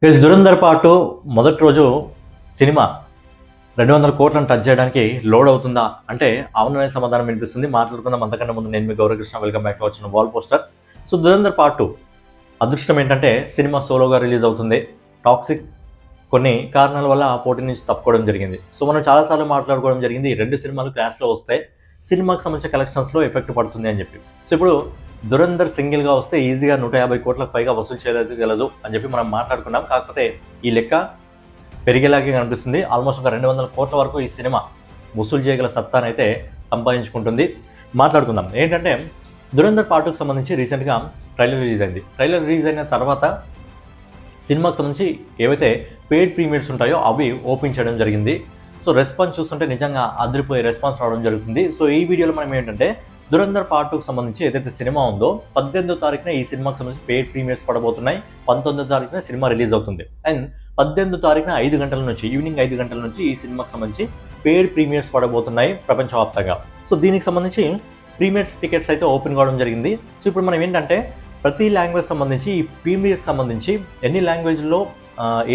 Dhurandhar part మొదటి రోజు cinema 200 కోట్లను టచ్ చేయడానికి లోడ్ అవుతుందా అంటే అవుననే సమాధానం వినిపిస్తుంది. మాట్లాడుకుందాం. అంతకన్నా ముందు నేను మీ గౌరవకృష్ణ. వెల్కమ్ బ్యాక్ టు వచ్చిన wall poster. So Dhurandhar part అదృష్టం ఏంటంటే సినిమా సోలోగా రిలీజ్ అవుతుంది. టాక్సిక్ కొన్ని కారణాల వల్ల ఆ పోటీ నుంచి తప్పుకోవడం జరిగింది. సో మనం చాలాసార్లు మాట్లాడుకోవడం జరిగింది, ఈ రెండు సినిమాలు క్లాష్లో వస్తే సినిమాకి సంబంధించిన కలెక్షన్స్లో ఎఫెక్ట్ పడుతుంది అని చెప్పి. సో ఇప్పుడు దురంధర్ సింగిల్గా వస్తే ఈజీగా 150 కోట్లకు పైగా వసూలు చేయగలదు అని చెప్పి మనం మాట్లాడుకున్నాం. కాకపోతే ఈ లెక్క పెరిగేలాగే కనిపిస్తుంది. ఆల్మోస్ట్ ఒక 200 కోట్ల వరకు ఈ సినిమా వసూలు చేయగల సత్తానైతే సంపాదించుకుంటుంది. మాట్లాడుకుందాం. ఏంటంటే దురంధర్ పార్ట్కి సంబంధించి రీసెంట్గా ట్రైలర్ రిలీజ్ అయింది. ట్రైలర్ రిలీజ్ అయిన తర్వాత సినిమాకి సంబంధించి ఏవైతే పెయిడ్ ప్రీమియర్స్ ఉంటాయో అవి ఓపెన్ చేయడం జరిగింది. సో రెస్పాన్స్ చూస్తుంటే నిజంగా అదిరిపోయే రెస్పాన్స్ రావడం జరుగుతుంది. సో ఈ వీడియోలో మనం ఏంటంటే దురంధర్ పార్ట్ 2కి సంబంధించి ఏదైతే సినిమా ఉందో 18వ తారీఖున ఈ సినిమాకి సంబంధించి పెయిడ్ ప్రీమియర్స్ పడబోతున్నాయి. 19వ తారీఖున సినిమా రిలీజ్ అవుతుంది. అండ్ 18వ తారీఖున 5 గంటల నుంచి ఈవినింగ్ 5 గంటల నుంచి ఈ సినిమాకి సంబంధించి పెయిడ్ ప్రీమియర్స్ పడబోతున్నాయి ప్రపంచవ్యాప్తంగా. సో దీనికి సంబంధించి ప్రీమియర్స్ టికెట్స్ అయితే ఓపెన్ కావడం జరిగింది. సో ఇప్పుడు మనం ఏంటంటే ప్రతి లాంగ్వేజ్ సంబంధించి ఈ ప్రీమియర్స్ సంబంధించి ఎన్ని లాంగ్వేజ్లో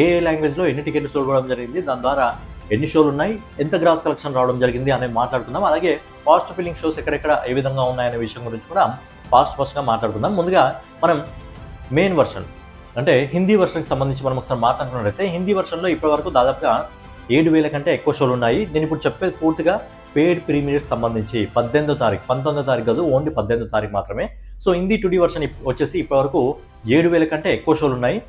ఏ లాంగ్వేజ్లో ఎన్ని టికెట్లు చూడడం జరిగింది, దాని ద్వారా ఎన్ని షోలు ఉన్నాయి, ఎంత గ్రాస్ కలెక్షన్ రావడం జరిగింది అనేది మాట్లాడుకుందాం. అలాగే ఫాస్ట్ ఫిల్లింగ్ షోస్ ఎక్కడెక్కడ ఏ విధంగా ఉన్నాయనే విషయం గురించి కూడా ఫాస్ట్గా మాట్లాడుకుందాం. ముందుగా మనం మెయిన్ వర్షన్ అంటే హిందీ వర్షన్కి సంబంధించి మనం ఒకసారి మాట్లాడుకున్నట్లయితే హిందీ వర్షన్లో ఇప్పటివరకు దాదాపుగా 7,000 కంటే ఎక్కువ షోలు ఉన్నాయి. నేను ఇప్పుడు చెప్పేది పూర్తిగా పెయిడ్ ప్రీమియర్స్ సంబంధించి 18వ తారీఖు 19వ తారీఖు కాదు, ఓన్లీ 18వ తారీఖు మాత్రమే. సో హిందీ టుడీ వర్షన్ వచ్చేసి ఇప్పటివరకు 7,000 కంటే ఎక్కువ షోలు ఉన్నాయి.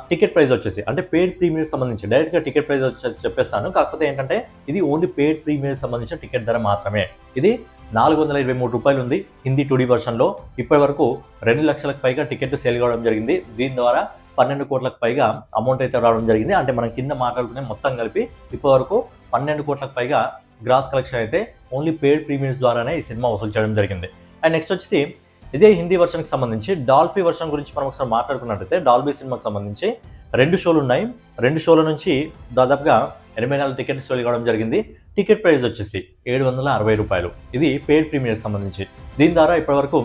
టికెట్ ప్రైస్ వచ్చేసి అంటే పెయిడ్ ప్రీమియర్ సంబంధించి డైరెక్ట్గా టికెట్ ప్రైస్ వచ్చి చెప్పేస్తాను. కాకపోతే ఏంటంటే ఇది ఓన్లీ పెయిడ్ ప్రీమియర్ సంబంధించిన టికెట్ ధర మాత్రమే. ఇది 423 రూపాయలు ఉంది హిందీ టుడీ వర్షన్లో. ఇప్పటి వరకు 2 లక్షలకు పైగా టికెట్లు సేల్ కావడం జరిగింది. దీని ద్వారా 12 కోట్లకు పైగా అమౌంట్ అయితే రావడం జరిగింది. అంటే మనం కింద మాట్లాడుకునే మొత్తం కలిపి ఇప్పటి వరకు 12 కోట్లకు పైగా గ్రాస్ కలెక్షన్ అయితే ఓన్లీ పెయిడ్ ప్రీమియర్స్ ద్వారానే ఈ సినిమా వసూలు చేయడం జరిగింది. అండ్ నెక్స్ట్ వచ్చేసి ఇదే హిందీ వర్షన్కి సంబంధించి డాల్బీ వర్షన్ గురించి మనం ఒకసారి మాట్లాడుకున్నట్టయితే డాల్బీ సినిమాకి సంబంధించి 2 షోలు ఉన్నాయి. 2 షోల నుంచి దాదాపుగా 84 టికెట్లు సేల్ కావడం జరిగింది. టికెట్ ప్రైస్ వచ్చేసి 760 రూపాయలు. ఇది పెయిడ్ ప్రీమియర్ సంబంధించి. దీని ద్వారా ఇప్పటివరకు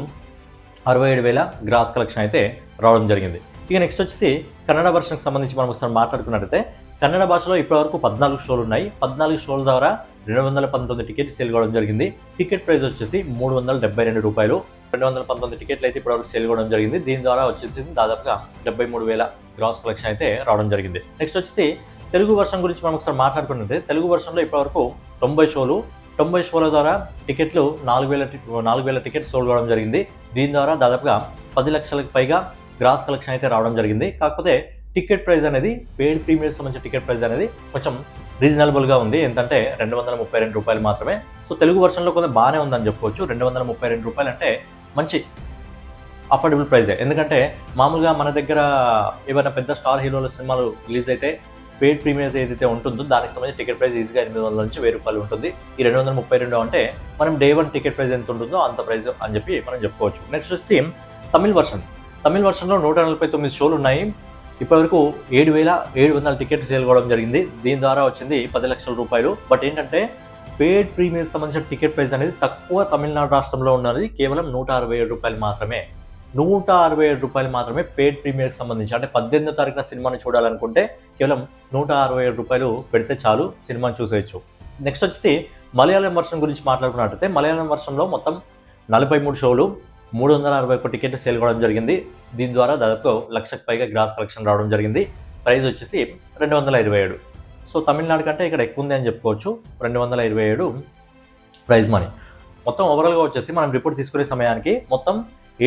67,000 గ్రాస్ కలెక్షన్ అయితే రావడం జరిగింది. ఇక నెక్స్ట్ వచ్చేసి కన్నడ వర్షన్కి సంబంధించి మనం ఒకసారి మాట్లాడుకున్నట్టయితే కన్నడ భాషలో ఇప్పటివరకు 14 షోలు ఉన్నాయి. 14 షోల ద్వారా 219 టికెట్లు సేల్ కావడం జరిగింది. టికెట్ ప్రైస్ వచ్చేసి 372 రూపాయలు. 219 టికెట్లు అయితే ఇప్పటివరకు సేల్ కావడం జరిగింది. దీని ద్వారా వచ్చేసి దాదాపుగా 73,000 గ్రాస్ కలెక్షన్ అయితే రావడం జరిగింది. నెక్స్ట్ వచ్చేసి తెలుగు వర్షన్ గురించి మనం ఒకసారి మాట్లాడుకుంటే తెలుగు వర్షన్లో ఇప్పటివరకు 90 షోల ద్వారా టికెట్లు 4,000 టికెట్స్ సోల్డ్ కావడం జరిగింది. దీని ద్వారా దాదాపుగా 10 లక్షలకు పైగా గ్రాస్ కలెక్షన్ అయితే రావడం జరిగింది. కాకపోతే టికెట్ ప్రైస్ అనేది పెయిడ్ ప్రీమియర్స్ సంబంధించిన టికెట్ ప్రైస్ అనేది కొంచెం రీజనబుల్గా ఉంది. ఎంతంటే 232 రూపాయలు మాత్రమే. సో తెలుగు వర్షన్లో కొంచెం బాగానే ఉందని చెప్పుకోవచ్చు. 232 రూపాయలు అంటే మంచి అఫోర్డబుల్ ప్రైజే. ఎందుకంటే మామూలుగా మన దగ్గర ఏమైనా పెద్ద స్టార్ హీరోల సినిమాలు రిలీజ్ అయితే పెయిడ్ ప్రీమియర్స్ ఏదైతే ఉంటుందో దానికి సంబంధించి టికెట్ ప్రైస్ ఈజీగా 800 నుంచి 1000 రూపాయలు ఉంటుంది. ఈ 232 అంటే మనం డే 1 టికెట్ ప్రైస్ ఎంత ఉంటుందో అంత ప్రైస్ అని చెప్పి మనం చెప్పుకోవచ్చు. నెక్స్ట్ వచ్చి తమిళ వర్షన్లో 149 షోలు ఉన్నాయి. ఇప్పటివరకు 7,700 టికెట్లు సేల్ కావడం జరిగింది. దీని ద్వారా వచ్చింది 10 లక్షల రూపాయలు. బట్ ఏంటంటే పెయిడ్ ప్రీమియర్ సంబంధించిన టికెట్ ప్రైస్ అనేది తక్కువ తమిళనాడు రాష్ట్రంలో ఉన్నది కేవలం 167 రూపాయలు మాత్రమే. 167 రూపాయలు మాత్రమే పెయిడ్ ప్రీమియర్కి సంబంధించి. అంటే 18వ తారీఖున సినిమాని చూడాలనుకుంటే కేవలం 167 రూపాయలు పెడితే చాలు సినిమాని చూసేయచ్చు. నెక్స్ట్ వచ్చేసి మలయాళం వర్షన్ గురించి మాట్లాడుకున్నట్టయితే మలయాళం వర్షన్లో మొత్తం 43 షోలు 361 టికెట్లు సేల్ కావడం జరిగింది. దీని ద్వారా దాదాపు 1,00,000కు పైగా గ్రాస్ కలెక్షన్ రావడం జరిగింది. ప్రైస్ వచ్చేసి 227. సో తమిళనాడు కంటే ఇక్కడ ఎక్కువ ఉంది అని చెప్పుకోవచ్చు. 227 ప్రైజ్ మనీ. మొత్తం ఓవరాల్గా వచ్చేసి మనం రిపోర్ట్ తీసుకునే సమయానికి మొత్తం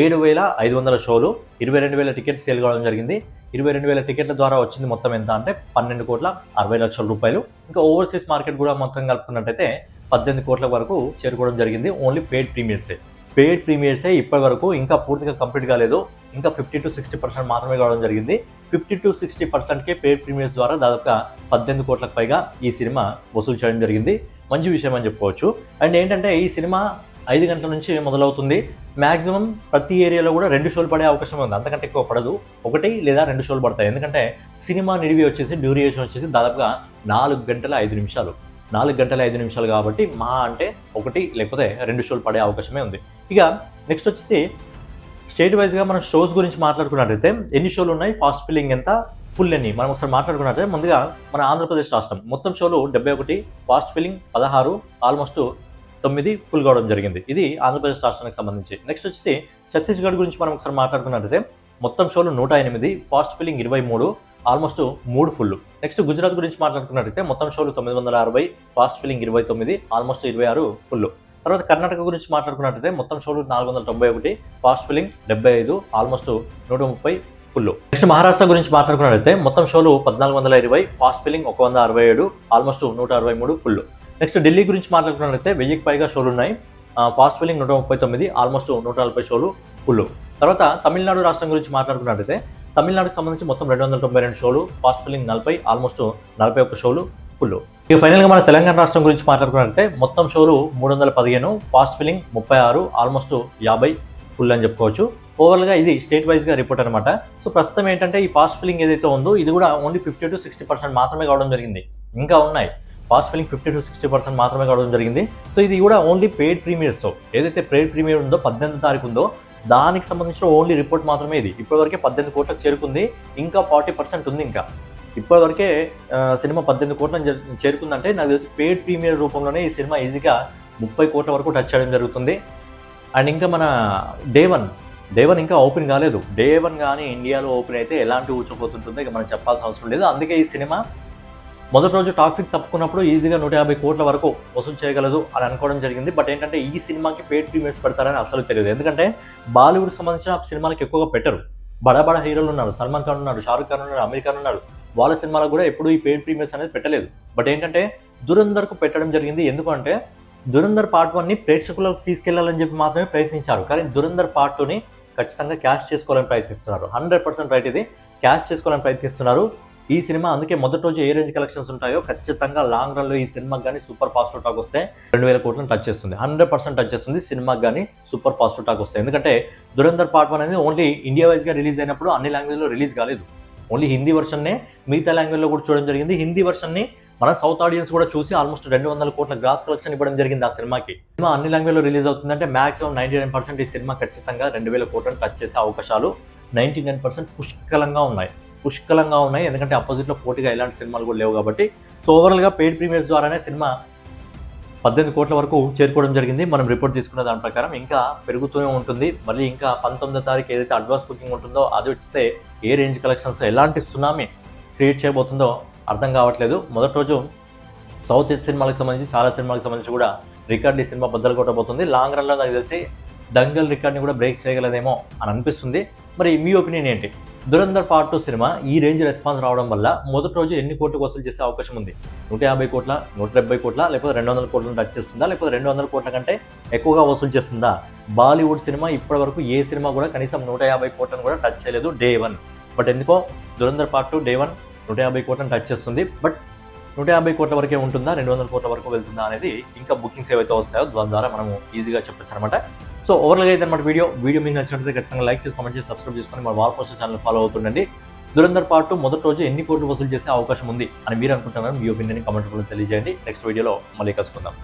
7,500 షోలు 22,000 టికెట్స్ సేల్ కావడం జరిగింది. 22,000 టికెట్ల ద్వారా వచ్చింది మొత్తం ఎంత అంటే 12,60,00,000 రూపాయలు. ఇంకా ఓవర్సీస్ మార్కెట్ కూడా మొత్తం కలుపుకున్నట్టయితే 18 కోట్ల వరకు చేరుకోవడం జరిగింది. ఓన్లీ పెయిడ్ ప్రీమియర్సే ఇప్పటి వరకు ఇంకా పూర్తిగా కంప్లీట్ కాలేదు. ఇంకా 50 to 60% మాత్రమే కావడం జరిగింది. 50 to 60%కే పెయిడ్ ప్రీమియర్స్ ద్వారా దాదాపుగా 18 కోట్లకు పైగా ఈ సినిమా వసూలు చేయడం జరిగింది. మంచి విషయం అని చెప్పుకోవచ్చు. అండ్ ఏంటంటే ఈ సినిమా 5 గంటల నుంచి మొదలవుతుంది. మ్యాక్సిమం ప్రతి ఏరియాలో కూడా 2 షోలు పడే అవకాశం ఉంది. అంతకంటే ఎక్కువ పడదు. 1 లేదా 2 షోలు పడతాయి. ఎందుకంటే సినిమా నిడివి వచ్చేసి డ్యూరేషన్ వచ్చేసి దాదాపుగా 4 గంటల 5 నిమిషాలు. 4 గంటల 5 నిమిషాలు కాబట్టి మా అంటే 1 లేకపోతే 2 షోలు పడే అవకాశమే ఉంది. ఇక నెక్స్ట్ వచ్చేసి స్టేట్ వైజ్గా మనం షోస్ గురించి మాట్లాడుకున్నట్టయితే ఎన్ని షోలు ఉన్నాయి, ఫాస్ట్ ఫిల్లింగ్ ఎంత, ఫుల్ ఎన్ని మనం ఒకసారి మాట్లాడుకున్నట్టే ముందుగా మన ఆంధ్రప్రదేశ్ రాష్ట్రం మొత్తం షోలు 71, ఫాస్ట్ ఫిల్లింగ్ 16, ఆల్మోస్ట్ 9 ఫుల్ కావడం జరిగింది. ఇది ఆంధ్రప్రదేశ్ రాష్ట్రానికి సంబంధించి. నెక్స్ట్ వచ్చేసి ఛత్తీస్గఢ్ గురించి మనం ఒకసారి మాట్లాడుకున్నట్టయితే మొత్తం షోలు 108, fast filling 23, almost 3 full. Next Gujarat గురించి మాట్లాడుకున్నట్టయితే మొత్తం షోలు 960, ఫాస్ట్ ఫిల్లింగ్ 29, ఆల్మోస్ట్ 26 ఫుల్. తర్వాత కర్ణాటక గురించి మాట్లాడుకున్నట్టయితే మొత్తం షోలు 491, fast filling 75, almost 130 full. Next Maharashtra గురించి మాట్లాడుకున్నట్టయితే మొత్తం షోలు 1420, fast filling 167, almost 163 full. Next Delhi గురించి మాట్లాడుకున్నట్లయితే 1000కి పైగా షోలు ఉన్నాయి. ఫాస్ట్ ఫిల్లింగ్ 139, ఆల్మోస్ట్ 140 షోలు ఫుల్. తర్వాత తమిళనాడు రాష్ట్రం గురించి మాట్లాడుకున్నట్లయితే తమిళనాడుకు సంబంధించి మొత్తం 292 షోలు, ఫాస్ట్ ఫిల్లింగ్ 40, ఆల్మోస్ట్ 41 షోలు ఫుల్. ఇక ఫైనల్గా మన తెలంగాణ రాష్ట్రం గురించి మాట్లాడుకున్నట్లయితే మొత్తం షోలు 315, ఫాస్ట్ ఫిల్లింగ్ 36, ఆల్మోస్ట్ 50 ఫుల్ అని చెప్పుకోవచ్చు. ఓవరాల్గా ఇది స్టేట్ వైజ్గా రిపోర్ట్ అనమాట. సో ప్రస్తుతం ఏంటంటే ఈ ఫాస్ట్ ఫిల్లింగ్ ఏదైతే ఉందో ఇది కూడా ఓన్లీ 50 to 60% మాత్రమే కావడం జరిగింది. ఇంకా ఉన్నాయి ఫాస్ట్ ఫిల్లింగ్ 50 to 60% మాత్రమే కావడం జరిగింది. సో ఇది కూడా ఓన్లీ పెయిడ్ ప్రీమియర్స్. ఏదైతే పెయిడ్ ప్రీమియర్ ఉందో 18వ తారీఖు ఉందో దానికి సంబంధించిన ఓన్లీ రిపోర్ట్ మాత్రమే ఇది. ఇప్పటివరకే 18 కోట్లకు చేరుకుంది, ఇంకా 40% ఉంది. ఇంకా ఇప్పటివరకే సినిమా 18 కోట్లను చేరుకుందంటే నాకు తెలిసి పెయిడ్ ప్రీమియర్ రూపంలోనే ఈ సినిమా ఈజీగా 30 కోట్ల వరకు టచ్ చేయడం జరుగుతుంది. అండ్ ఇంకా మన డే వన్ ఇంకా ఓపెన్ కాలేదు. డే 1 కానీ ఇండియాలో ఓపెన్ అయితే ఎలాంటి ఊచపోతుంటుందో ఇక మనం చెప్పాల్సిన అవసరం లేదు. అందుకే ఈ సినిమా మొదటి రోజు టాక్సిక్ తప్పుకున్నప్పుడు ఈజీగా 150 కోట్ల వరకు వసూలు చేయగలదు అని అనుకోవడం జరిగింది. బట్ ఏంటంటే ఈ సినిమాకి పెయిడ్ ప్రీమియర్స్ పెడతారని అసలు తెలియదు. ఎందుకంటే బాలీవుడ్కి సంబంధించిన సినిమాలకు ఎక్కువగా పెట్టరు. బడా హీరోలు ఉన్నారు, సల్మాన్ ఖాన్ ఉన్నాడు, షారుఖ్ ఖాన్ ఉన్నాడు, అమీర్ ఖాన్ ఉన్నాడు. వాళ్ళ సినిమాలకు కూడా ఎప్పుడు ఈ పెయిడ్ ప్రీమియర్స్ అనేది పెట్టలేదు. బట్ ఏంటంటే దురంధర్కు పెట్టడం జరిగింది. ఎందుకంటే దురంధర్ పార్ట్ 1ని ప్రేక్షకులకు తీసుకెళ్లాలని చెప్పి మాత్రమే ప్రయత్నించారు. కానీ దురంధర్ పార్ట్ 2ని ఖచ్చితంగా క్యాష్ చేసుకోవాలని ప్రయత్నిస్తున్నారు. 100% రైట్, ఇది క్యాష్ చేసుకోవాలని ప్రయత్నిస్తున్నారు. ఈ సినిమా అందుకే మొదటి రోజు ఏ రేంజ్ కలెక్షన్స్ ఉంటాయో ఖచ్చితంగా లాంగ్ రన్లో ఈ సినిమాకి కానీ సూపర్ పాజిటివ్ టాక్ వస్తే 2000 కోట్లను టచ్ చేస్తుంది. 100% టచ్ చేస్తుంది సినిమాకి కానీ సూపర్ పాజిటివ్ టాక్ వస్తాయి. ఎందుకంటే దురంధర్ పార్ట్ 1 అనేది ఓన్లీ ఇండియా వైజ్గా రిలీజ్ అయినప్పుడు అన్ని లాంగ్వేజ్లో రిలీజ్ కాలేదు. ఓన్లీ హిందీ వర్షన్నే మిగతా లాంగ్వేజ్లో కూడా చూడడం జరిగింది. హిందీ వర్షన్ని మన సౌత్ ఆడియన్స్ కూడా చూసి ఆల్మోస్ట్ 200 కోట్ల గ్రాస్ కలెక్షన్ ఇవ్వడం జరిగింది ఆ సినిమాకి. సినిమా అన్ని లాంగ్వేజ్లో రిలీజ్ అవుతుందంటే మాక్సిమం 99% ఈ సినిమా ఖచ్చితంగా 2000 కోట్లను టచ్ చేసే అవకాశాలు 99% పుష్కలంగా ఉన్నాయి. ఎందుకంటే అపోజిట్లో పోటీగా ఎలాంటి సినిమాలు కూడా లేవు కాబట్టి. సో ఓవరాల్గా పెయిడ్ ప్రీమియర్స్ ద్వారానే సినిమా 18 కోట్ల వరకు చేరుకోవడం జరిగింది. మనం రిపోర్ట్ తీసుకున్న దాని ప్రకారం ఇంకా పెరుగుతూనే ఉంటుంది. మళ్ళీ ఇంకా 19వ తారీఖు ఏదైతే అడ్వాన్స్ బుకింగ్ ఉంటుందో అది వస్తే ఏ రేంజ్ కలెక్షన్స్ ఎలాంటి సునామీ క్రియేట్ చేయబోతుందో అర్థం కావట్లేదు. మొదటి రోజు సౌత్ ఈస్ట్ సినిమాలకు సంబంధించి చాలా సినిమాలకు సంబంధించి కూడా రికార్డు ఈ సినిమా బద్దలు కొట్టబోతుంది. లాంగ్ రన్లో నాకు తెలిసి దంగల్ రికార్డ్ని కూడా బ్రేక్ చేయగలదేమో అని అనిపిస్తుంది. మరి మీ ఒపీనియన్ ఏంటి? దురంధర్ పార్ట్ 2 సినిమా ఈ రేంజ్ రెస్పాన్స్ రావడం వల్ల మొదటి రోజు ఎన్ని కోట్లకు వసూలు చేసే అవకాశం ఉంది? 150 కోట్ల, 170 కోట్ల, లేకపోతే 200 కోట్లను టచ్ చేస్తుందా, లేకపోతే 200 కోట్ల కంటే ఎక్కువగా వసూలు చేస్తుందా? బాలీవుడ్ సినిమా ఇప్పటివరకు ఏ సినిమా కూడా కనీసం 150 కోట్లను కూడా టచ్ చేయలేదు డే 1. బట్ ఎందుకో దురంధర్ పార్ట్ 2 డే 1 150 కోట్లను టచ్ చేస్తుంది. బట్ 150 కోట్ల వరకే ఉంటుందా, 200 కోట్ల వరకు వెళ్తుందా అనేది ఇంకా బుకింగ్స్ ఏవైతే వస్తాయో దాని ద్వారా మనం ఈజీగా చెప్పొచ్చు అనమాట. సో ఓవరాల్గా అయితే అనమాట వీడియో మీకు నచ్చినట్లయితే ఖచ్చితంగా లైక్ చేసి కామెంట్ చేసి సబ్స్క్రైబ్ చేసుకొని మన వాల్ పోస్టర్ ఛానల్ ఫాలో అవుతుండండి. దురంధర్ పార్ట్ 2 మొదటి రోజు ఎన్ని కోట్లు వసూలు చేసే అవకాశం ఉంది అని మీరు అనుకుంటున్నారు? మీ ఒపీనియన్ కామెంట్ రూపంలో తెలియజేయండి. నెక్స్ట్ వీడియోలో మళ్ళీ కలుసుకుందాం.